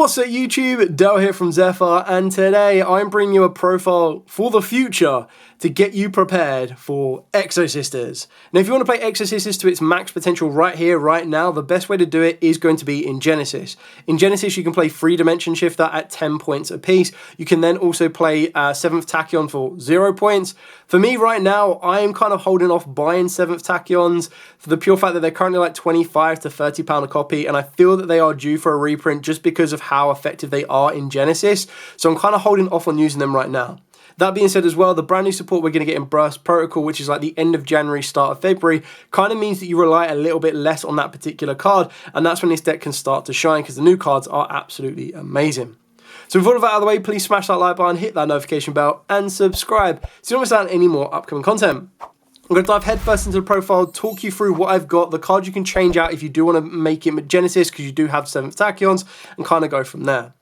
What's up YouTube, Dell here from Zephyr, and today I'm bringing you a profile for the future to get you prepared for Exosisters. Now if you want to play Exosisters to its max potential right here, right now, the best way to do it is going to be in Genesis. In Genesis you can play 3-Dimension Shifter at 10 points apiece. You can then also play 7th Tachyon for 0 points. For me right now, I'm kind of holding off buying 7th Tachyons for the pure fact that they're currently like 25 to £30 a copy, and I feel that they are due for a reprint just because of how effective they are in Genesis, so I'm kind of holding off on using them right now. That being said as well, the brand new support we're going to get in Burst Protocol, which is like the end of January, start of February, kind of means that you rely a little bit less on that particular card, and that's when this deck can start to shine because the new cards are absolutely amazing. So with all of that out of the way, please smash that like button, hit that notification bell, and subscribe so you don't miss out on any more upcoming content. I'm going to dive headfirst into the profile, talk you through what I've got, the cards you can change out if you do want to make it Genesis because you do have 7th Tachyons, and kind of go from there.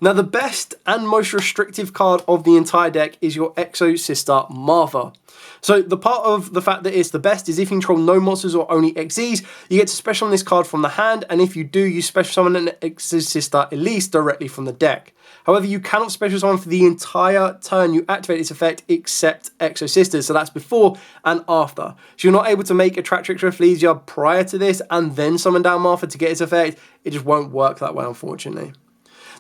Now the best and most restrictive card of the entire deck is your Exosister Martha. So the part of the fact that it's the best is if you control no monsters or only XEs, you get to special summon this card from the hand, and if you do, you special summon an Exosister Elise directly from the deck. However, you cannot special summon for the entire turn you activate this effect except Exosisters, so that's before and after. So you're not able to make Attractrix or Ecclesia prior to this and then summon down Martha to get its effect. It just won't work that way, unfortunately.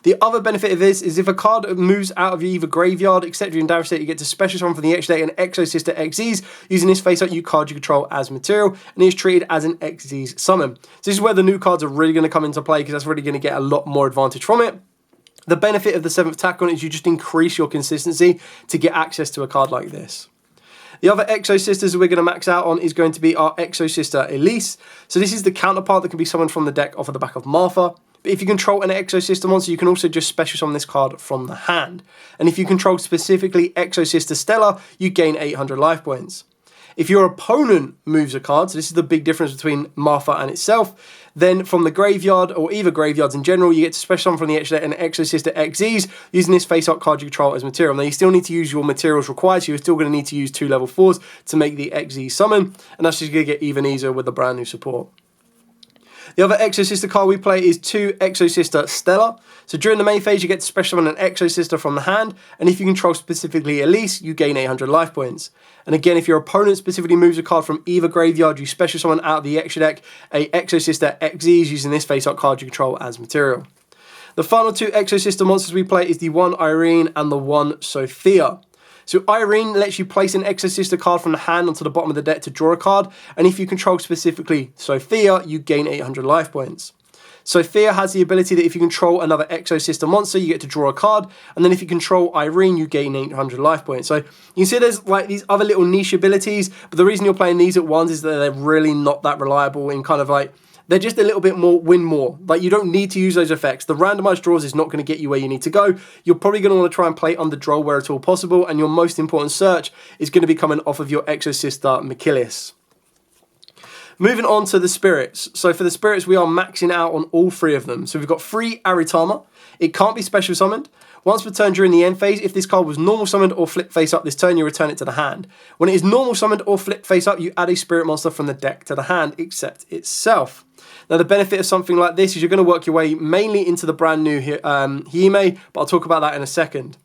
The other benefit of this is if a card moves out of your either graveyard, except you're in dire state, you get to special summon from the extra deck an Exosister XEs using this face-up you card you control as material, and it's treated as an XEs summon. So this is where the new cards are really going to come into play because that's really going to get a lot more advantage from it. The benefit of the 7th Tachyon is you just increase your consistency to get access to a card like this. The other Exosisters that we're going to max out on is going to be our Exosister Elise. So this is the counterpart that can be summoned from the deck off of the back of Martha. But if you control an Exosister monster, you can also just special summon this card from the hand. And if you control specifically Exosister Stellar, you gain 800 life points. If your opponent moves a card, so this is the big difference between Martha and itself, then from the graveyard, or either graveyards in general, you get to special summon from the extra deck an Exosister XEs using this face-up card you control as material. Now you still need to use your materials required, so you're still going to need to use 2 level 4s to make the XE summon, and that's just going to get even easier with the brand new support. The other Exosister card we play is 2 Exosister Stellar. So during the main phase, you get to special summon an Exosister from the hand, and if you control specifically Elise, you gain 800 life points. And again, if your opponent specifically moves a card from either graveyard, you special summon out of the extra deck a Exosister XEs using this face-up card you control as material. The final 2 Exosister monsters we play is the 1 Irene and the 1 Sophia. So Irene lets you place an Exosister card from the hand onto the bottom of the deck to draw a card, and if you control specifically Sophia, you gain 800 life points. Sophia has the ability that if you control another Exosister monster, you get to draw a card, and then if you control Irene, you gain 800 life points. So you can see there's like these other little niche abilities, but the reason you're playing these at once is that they're really not that reliable in kind of like, they're just a little bit more win more. Like you don't need to use those effects. The randomized draws is not going to get you where you need to go. You're probably going to want to try and play under draw where at all possible, and your most important search is going to be coming off of your Exosister Machillis. Moving on to the spirits. So for the spirits, we are maxing out on all 3 of them. So we've got 3 Aritama. It can't be special summoned. Once per turn during the end phase, if this card was normal summoned or flip face up this turn, you return it to the hand. When it is normal summoned or flip face up, you add a spirit monster from the deck to the hand, except itself. Now the benefit of something like this is you're going to work your way mainly into the brand new Hime, but I'll talk about that in a second.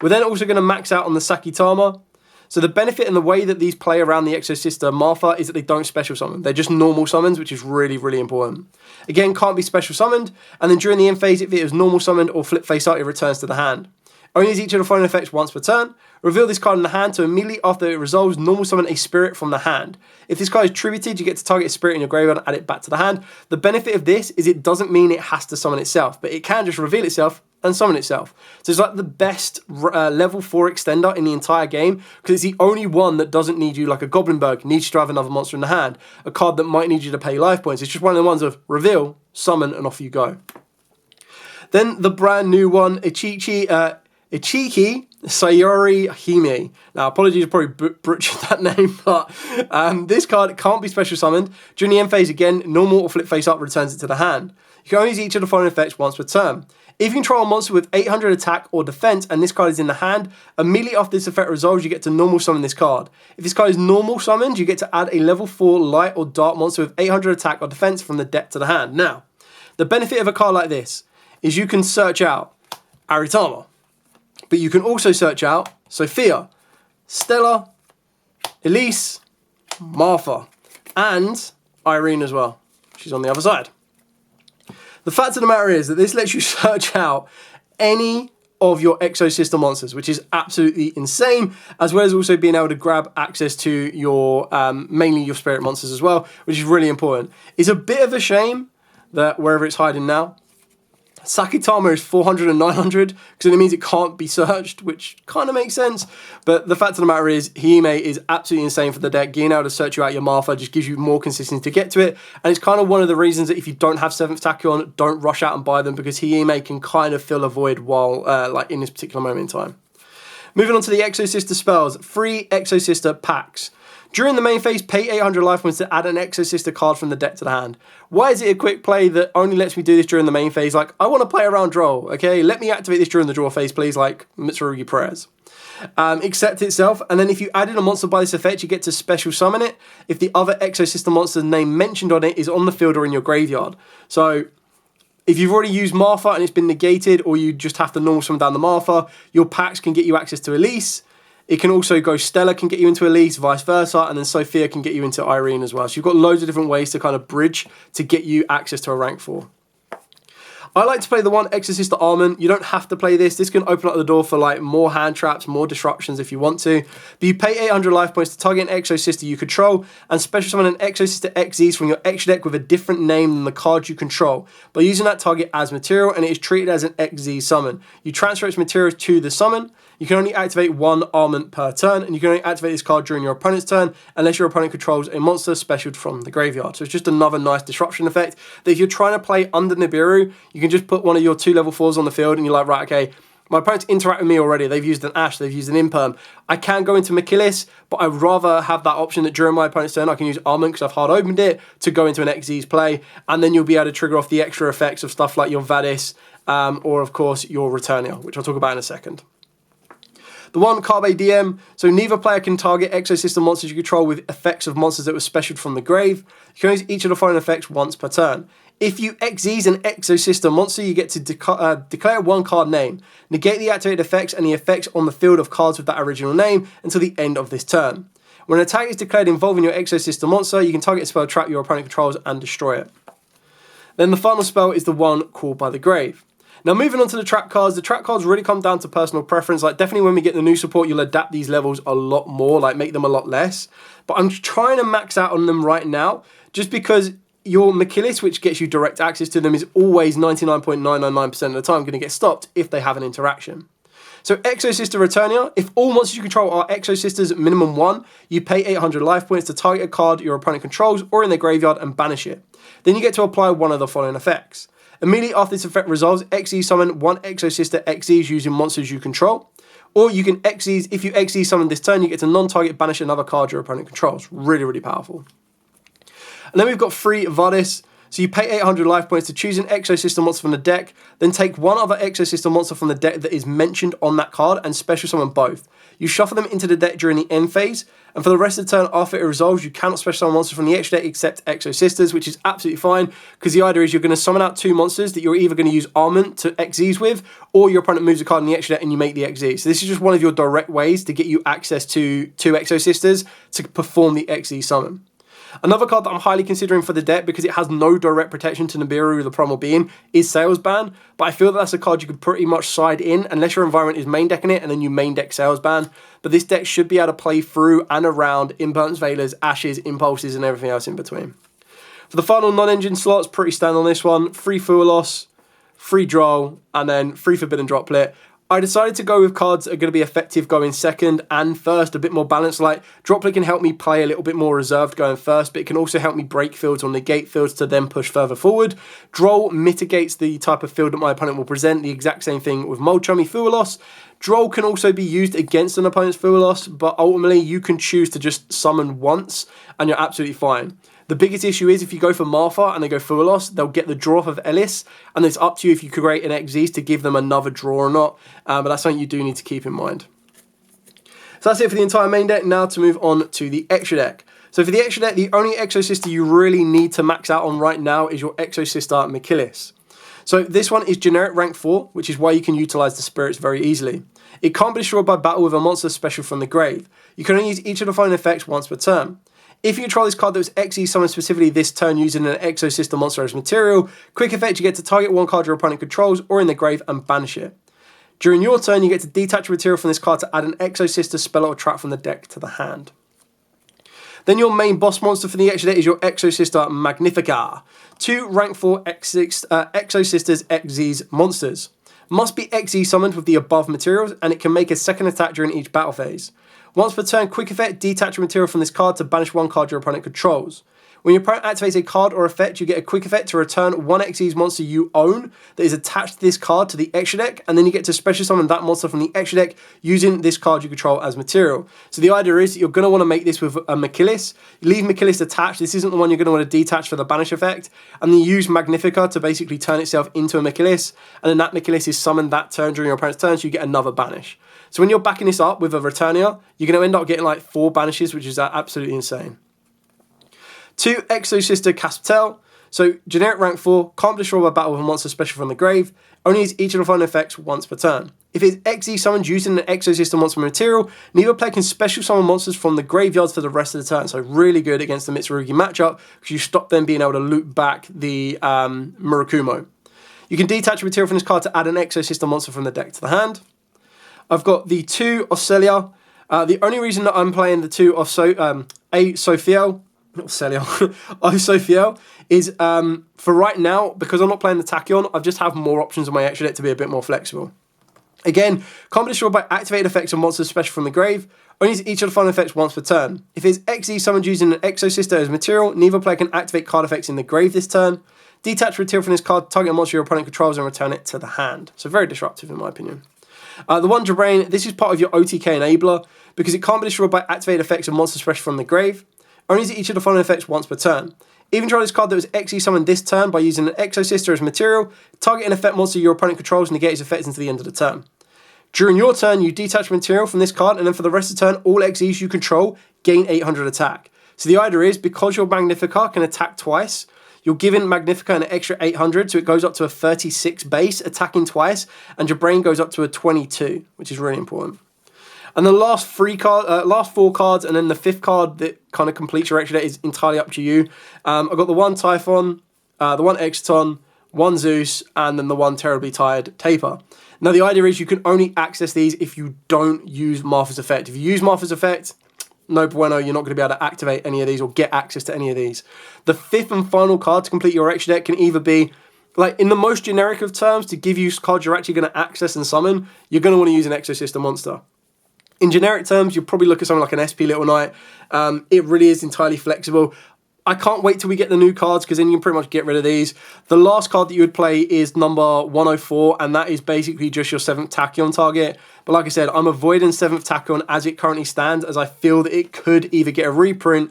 We're then also going to max out on the Sakitama. So the benefit and the way that these play around the Exosister Martha is that they don't special summon. They're just normal summons, which is really, really important. Again, can't be special summoned, and then during the end phase, if it is normal summoned or flip face up, it returns to the hand. Only use each of the following effects once per turn. Reveal this card in the hand to immediately after it resolves, normal summon a spirit from the hand. If this card is tributed, you get to target a spirit in your graveyard and add it back to the hand. The benefit of this is it doesn't mean it has to summon itself, but it can just reveal itself and summon itself. So it's like the best level 4 extender in the entire game because it's the only one that doesn't need you, like a Goblinberg needs you to have another monster in the hand, a card that might need you to pay life points. It's just one of the ones of reveal, summon, and off you go. Then the brand new one, Ichiki Sayori Hime. Now, apologies, I probably butchered that name, but this card can't be special summoned. During the end phase, again, normal or flip face up returns it to the hand. You can only use each of the following effects once per turn. If you control a monster with 800 attack or defense and this card is in the hand, immediately after this effect resolves, you get to normal summon this card. If this card is normal summoned, you get to add a level 4 light or dark monster with 800 attack or defense from the deck to the hand. Now, the benefit of a card like this is you can search out Aritama, but you can also search out Sophia, Stella, Elise, Martha, and Irene as well. She's on the other side. The fact of the matter is that this lets you search out any of your Exosister monsters, which is absolutely insane, as well as also being able to grab access to your, mainly your spirit monsters as well, which is really important. It's a bit of a shame that wherever it's hiding now, Sakitama is 400 and 900, because it means it can't be searched, which kind of makes sense. But the fact of the matter is, Hime is absolutely insane for the deck. Being able to search you out your Martha just gives you more consistency to get to it. And it's kind of one of the reasons that if you don't have 7th Tachyon, don't rush out and buy them, because Hime can kind of fill a void while like in this particular moment in time. Moving on to the Exosister spells, 3 Exosister packs. During the main phase, pay 800 life points to add an Exosister card from the deck to the hand. Why is it a quick play that only lets me do this during the main phase? Like, I want to play around draw, okay? Let me activate this during the draw phase, please, like Mitsurugi prayers. Accept itself, and then if you added a monster by this effect, you get to special summon it if the other Exosister monster's name mentioned on it is on the field or in your graveyard. So, if you've already used Martha and it's been negated, or you just have to normal summon down the Martha, your packs can get you access to Elise. It can also go Stella can get you into Elise, vice versa, and then Sophia can get you into Irene as well. So you've got loads of different ways to kind of bridge to get you access to a rank 4. I like to play the one Exosister Armament. You don't have to play this. This can open up the door for like more hand traps, more disruptions if you want to. But you pay 800 life points to target an Exosister you control and special summon an Exosister XYZ from your extra deck with a different name than the card you control by using that target as material, and it is treated as an XYZ summon. You transfer its materials to the summon. You can only activate 1 armament per turn, and you can only activate this card during your opponent's turn unless your opponent controls a monster specialed from the graveyard. So it's just another nice disruption effect that if you're trying to play under Nibiru, you can just put one of your 2 level 4s on the field and you're like, right, okay, my opponents interact with me already. They've used an Ash, they've used an Imperm. I can go into Machillis, but I'd rather have that option that during my opponent's turn I can use Armament because I've hard opened it to go into an XYZ play, and then you'll be able to trigger off the extra effects of stuff like your Vadis or of course your Returnia, which I'll talk about in a second. The one, Carbe Diem, so neither player can target Exosister monsters you control with effects of monsters that were specialed from the grave. You can use each of the following effects once per turn. If you XYZ an Exosister monster, you get to declare 1 card name. Negate the activated effects and the effects on the field of cards with that original name until the end of this turn. When an attack is declared involving your Exosister monster, you can target a spell trap your opponent controls and destroy it. Then the final spell is the one called by the grave. Now moving on to the trap cards really come down to personal preference. Like definitely when we get the new support, you'll adapt these levels a lot more, like make them a lot less. But I'm trying to max out on them right now, just because your Machillis, which gets you direct access to them, is always 99.999% of the time going to get stopped if they have an interaction. So Exosister Returnia, if all monsters you control are Exosisters minimum 1, you pay 800 life points to target a card your opponent controls or in their graveyard and banish it. Then you get to apply one of the following effects. Immediately after this effect resolves, XYZ summon 1 Exosister XYZ using monsters you control. Or you can XYZ, if you XYZ summon this turn, you get to non-target banish another card your opponent controls. Really, really powerful. And then we've got 3 Vadis. So you pay 800 life points to choose an Exosister monster from the deck, then take one other Exosister monster from the deck that is mentioned on that card and special summon both. You shuffle them into the deck during the end phase, and for the rest of the turn after it resolves, you cannot special summon monsters from the extra deck except Exosisters, which is absolutely fine, because the idea is you're going to summon out 2 monsters that you're either going to use Armament to XYZ with, or your opponent moves a card in the extra deck and you make the XYZ. So this is just one of your direct ways to get you access to 2 Exosisters to perform the XYZ summon. Another card that I'm highly considering for the deck, because it has no direct protection to Nibiru, the Primal Being, is Salesban. But I feel that that's a card you could pretty much side in, unless your environment is main decking it, and then you main deck Salesban. But this deck should be able to play through and around Impermanence Veilers, Ashes, Impulses, and everything else in between. For the final non-engine slots, pretty standard on this one. 3 Fuelos, 3 Droll, and then 3 Forbidden Droplet. I decided to go with cards that are going to be effective going second and first, a bit more balanced. Like Droplet can help me play a little bit more reserved going first, but it can also help me break fields or negate fields to then push further forward. Droll mitigates the type of field that my opponent will present, the exact same thing with Molchummy Fuelos. Droll can also be used against an opponent's Fuelos, but ultimately you can choose to just summon once and you're absolutely fine. The biggest issue is if you go for Martha and they go Fuelos, they'll get the draw off of Ellis, and it's up to you if you create an XYZ to give them another draw or not, but that's something you do need to keep in mind. So that's it for the entire main deck. Now to move on to the extra deck. So for the extra deck, the only Exosister you really need to max out on right now is your Exosister Machillis. So this one is generic rank 4, which is why you can utilize the spirits very easily. It can't be destroyed by battle with a monster special from the grave. You can only use each of the following effects once per turn. If you control this card that was XE summoned specifically this turn using an Exosister monster as material, quick effect, you get to target one card your opponent controls or in the grave and banish it. During your turn, you get to detach a material from this card to add an Exosister spell or trap from the deck to the hand. Then your main boss monster for the extra deck is your Exosister Magnifica. 2 rank 4 Exosisters XZ's monsters. Must be XE summoned with the above materials, and it can make a second attack during each battle phase. Once per turn, quick effect, detach a material from this card to banish one card your opponent controls. When your opponent activates a card or effect, you get a quick effect to return one XE's monster you own that is attached to this card to the extra deck, and then you get to special summon that monster from the extra deck using this card you control as material. So the idea is that you're going to want to make this with a Machillis. You leave Machillis attached. This isn't the one you're going to want to detach for the banish effect, and then you use Magnifica to basically turn itself into a Machillis, and then that Machillis is summoned that turn during your opponent's turn, so you get another banish. So when you're backing this up with a Returnia, you're going to end up getting like 4 banishes, which is absolutely insane. 2 Exosister Castel. So generic rank 4, can't be destroyed by battle with a monster special from the grave, only use each of the following effects once per turn. If it's XE summoned using an Exosister monster material, neither player can special summon monsters from the graveyards for the rest of the turn. So really good against the Mitsurugi matchup, because you stop them being able to loop back the Murakumo. You can detach a material from this card to add an Exosister monster from the deck to the hand. I've got the 2 Ocelia. The only reason that I'm playing the 2 of Sophiel, not Celio, Sophiel, is for right now, because I'm not playing the Tachyon, I just have more options on my extra deck to be a bit more flexible. Again, can't be destroyed by activated effects of monsters special from the grave, only use each of the following effects once per turn. If it's XE summoned using an Exosister as material, neither player can activate card effects in the grave this turn. Detach material from this card, target a monster your opponent controls and return it to the hand. So very disruptive in my opinion. The 1 Jabrain, this is part of your OTK enabler, because it can't be destroyed by activated effects of monsters special from the grave. Only use each of the following effects once per turn. Even control this card that was XE summoned this turn by using an Exosister as material, target an effect monster your opponent controls and negate its effects until the end of the turn. During your turn, you detach material from this card, and then for the rest of the turn, all XEs you control gain 800 attack. So the idea is, because your Magnifica can attack twice, you're giving Magnifica an extra 800, so it goes up to a 36 base, attacking twice, and your brain goes up to a 22, which is really important. And the last 4 cards, and then the 5th card that kind of completes your extra deck is entirely up to you. I've got the 1 Typhon, the 1 Exton, 1 Zeus, and then the 1 Terribly Tired Taper. Now the idea is you can only access these if you don't use Martha's Effect. If you use Martha's Effect, no bueno, you're not going to be able to activate any of these or get access to any of these. The 5th and final card to complete your extra deck can either be, like in the most generic of terms, to give you cards you're actually going to access and summon, you're going to want to use an Exosister monster. In generic terms, you'll probably look at something like an SP Little Knight. It really is entirely flexible. I can't wait till we get the new cards, because then you can pretty much get rid of these. The last card that you would play is number 104, and that is basically just your 7th Tachyon target. But like I said, I'm avoiding 7th Tachyon as it currently stands, as I feel that it could either get a reprint,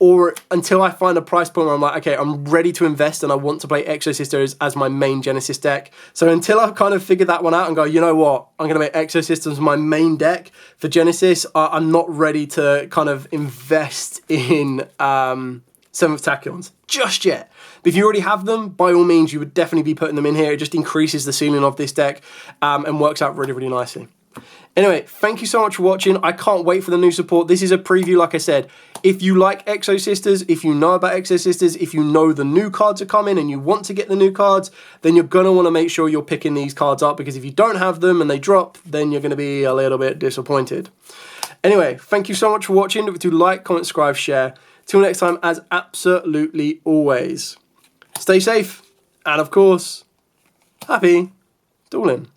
or until I find a price point where I'm like, okay, I'm ready to invest and I want to play Exosisters as my main Genesis deck. So until I've kind of figured that one out and go, you know what, I'm going to make Exosisters my main deck for Genesis, I'm not ready to kind of invest in 7th Tachyons just yet. But if you already have them, by all means, you would definitely be putting them in here. It just increases the ceiling of this deck and works out really, really nicely. Anyway, thank you so much for watching. I can't wait for the new support. This is a preview, like I said. If you like Exosisters, if you know about Exosisters, if you know the new cards are coming and you want to get the new cards, then you're going to want to make sure you're picking these cards up, because if you don't have them and they drop, then you're going to be a little bit disappointed. Anyway, thank you so much for watching. Don't forget to like, comment, subscribe, share. Till next time, as absolutely always, stay safe and, of course, happy dueling.